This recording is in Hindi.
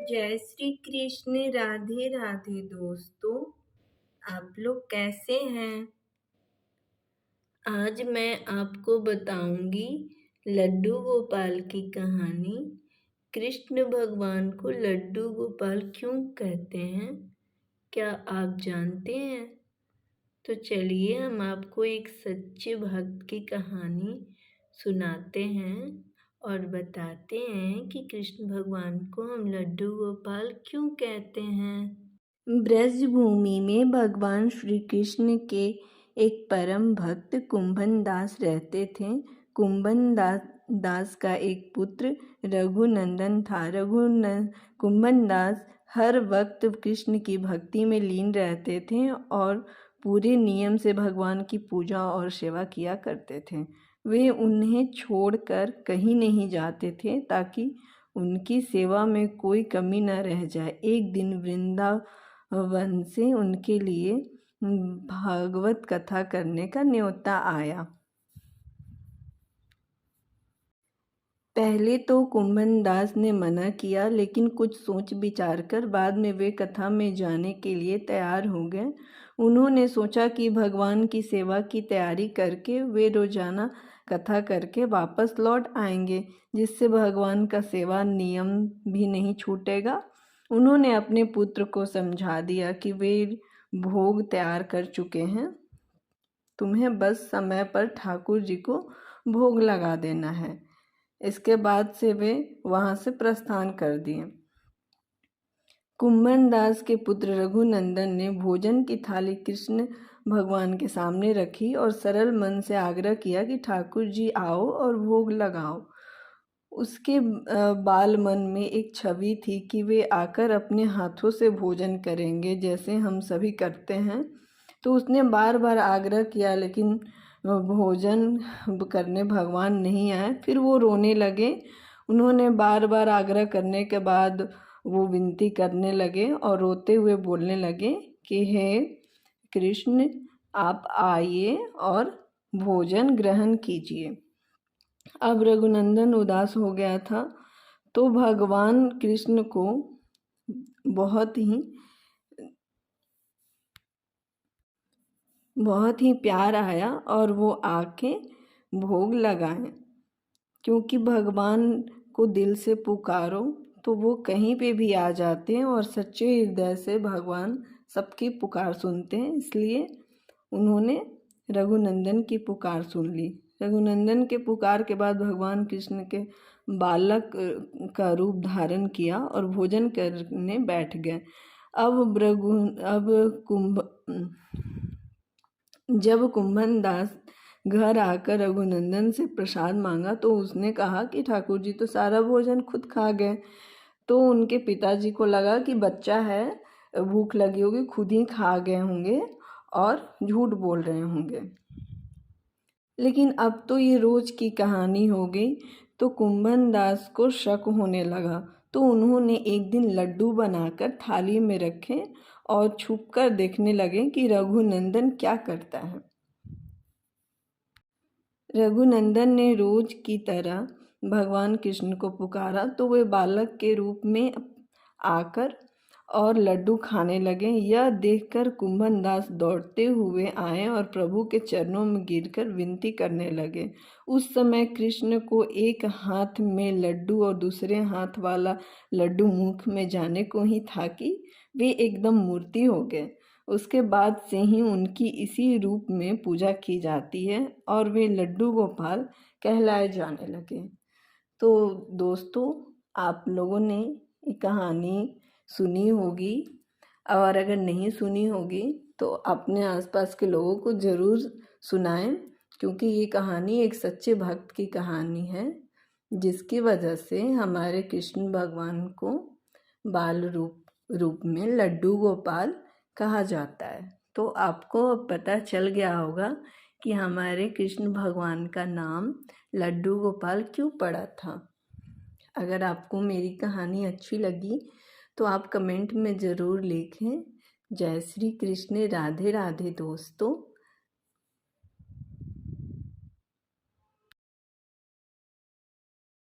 जय श्री कृष्ण। राधे राधे दोस्तों। आप लोग कैसे हैं? आज मैं आपको बताऊंगी लड्डू गोपाल की कहानी। कृष्ण भगवान को लड्डू गोपाल क्यों कहते हैं, क्या आप जानते हैं? तो चलिए हम आपको एक सच्चे भक्त की कहानी सुनाते हैं और बताते हैं कि कृष्ण भगवान को हम लड्डू गोपाल क्यों कहते हैं। ब्रज भूमि में भगवान श्री कृष्ण के एक परम भक्त कुंभन दास रहते थे। कुंभन दास का एक पुत्र रघुनंदन था। कुंभन दास हर वक्त कृष्ण की भक्ति में लीन रहते थे और पूरे नियम से भगवान की पूजा और सेवा किया करते थे। वे उन्हें छोड़कर कहीं नहीं जाते थे ताकि उनकी सेवा में कोई कमी न रह जाए। एक दिन वृंदावन से उनके लिए भागवत कथा करने का न्योता आया। पहले तो कुंभन दास ने मना किया, लेकिन कुछ सोच विचार कर बाद में वे कथा में जाने के लिए तैयार हो गए। उन्होंने सोचा कि भगवान की सेवा की तैयारी करके वे रोजाना कथा करके वापस लौट आएंगे, जिससे भगवान का सेवा नियम भी नहीं छूटेगा। उन्होंने अपने पुत्र को समझा दिया कि वे भोग तैयार कर चुके हैं, तुम्हें बस समय पर ठाकुर जी को भोग लगा देना है। इसके बाद से वे वहां से प्रस्थान कर दिए। कुंभन दास के पुत्र रघुनंदन ने भोजन की थाली कृष्ण भगवान के सामने रखी और सरल मन से आग्रह किया कि ठाकुर जी आओ और भोग लगाओ। उसके बाल मन में एक छवि थी कि वे आकर अपने हाथों से भोजन करेंगे, जैसे हम सभी करते हैं। तो उसने बार बार आग्रह किया, लेकिन भोजन करने भगवान नहीं आए। फिर वो रोने लगे। उन्होंने बार बार आग्रह करने के बाद वो विनती करने लगे और रोते हुए बोलने लगे कि हे कृष्ण, आप आइए और भोजन ग्रहण कीजिए। अब रघुनंदन उदास हो गया था, तो भगवान कृष्ण को बहुत ही प्यार आया और वो आके भोग लगाए। क्योंकि भगवान को दिल से पुकारो तो वो कहीं पे भी आ जाते हैं और सच्चे हृदय से भगवान सबकी पुकार सुनते हैं। इसलिए उन्होंने रघुनंदन की पुकार सुन ली। रघुनंदन के पुकार के बाद भगवान कृष्ण के बालक का रूप धारण किया और भोजन करने बैठ गए। जब कुंभन दास घर आकर रघुनंदन से प्रसाद मांगा तो उसने कहा कि ठाकुर जी तो सारा भोजन खुद खा गए। तो उनके पिताजी को लगा कि बच्चा है, भूख लगी होगी, खुद ही खा गए होंगे और झूठ बोल रहे होंगे। लेकिन अब तो ये रोज की कहानी हो गई। तो कुंभन दास को शक होने लगा। तो उन्होंने एक दिन लड्डू बनाकर थाली में रखे और छुपकर देखने लगे कि रघुनंदन क्या करता है। रघुनंदन ने रोज की तरह भगवान कृष्ण को पुकारा तो वे बालक के रूप में आकर और लड्डू खाने लगे। यह देखकर कुंभन दास दौड़ते हुए आए और प्रभु के चरणों में गिरकर विनती करने लगे। उस समय कृष्ण को एक हाथ में लड्डू और दूसरे हाथ वाला लड्डू मुख में जाने को ही था कि वे एकदम मूर्ति हो गए। उसके बाद से ही उनकी इसी रूप में पूजा की जाती है और वे लड्डू गोपाल कहलाए जाने लगे। तो दोस्तों, आप लोगों ने ये कहानी सुनी होगी, और अगर नहीं सुनी होगी तो अपने आसपास के लोगों को ज़रूर सुनाएं, क्योंकि ये कहानी एक सच्चे भक्त की कहानी है, जिसकी वजह से हमारे कृष्ण भगवान को बाल रूप में लड्डू गोपाल कहा जाता है। तो आपको अब पता चल गया होगा कि हमारे कृष्ण भगवान का नाम लड्डू गोपाल क्यों पड़ा था। अगर आपको मेरी कहानी अच्छी लगी तो आप कमेंट में ज़रूर लिखें। जय श्री कृष्ण। राधे राधे दोस्तों।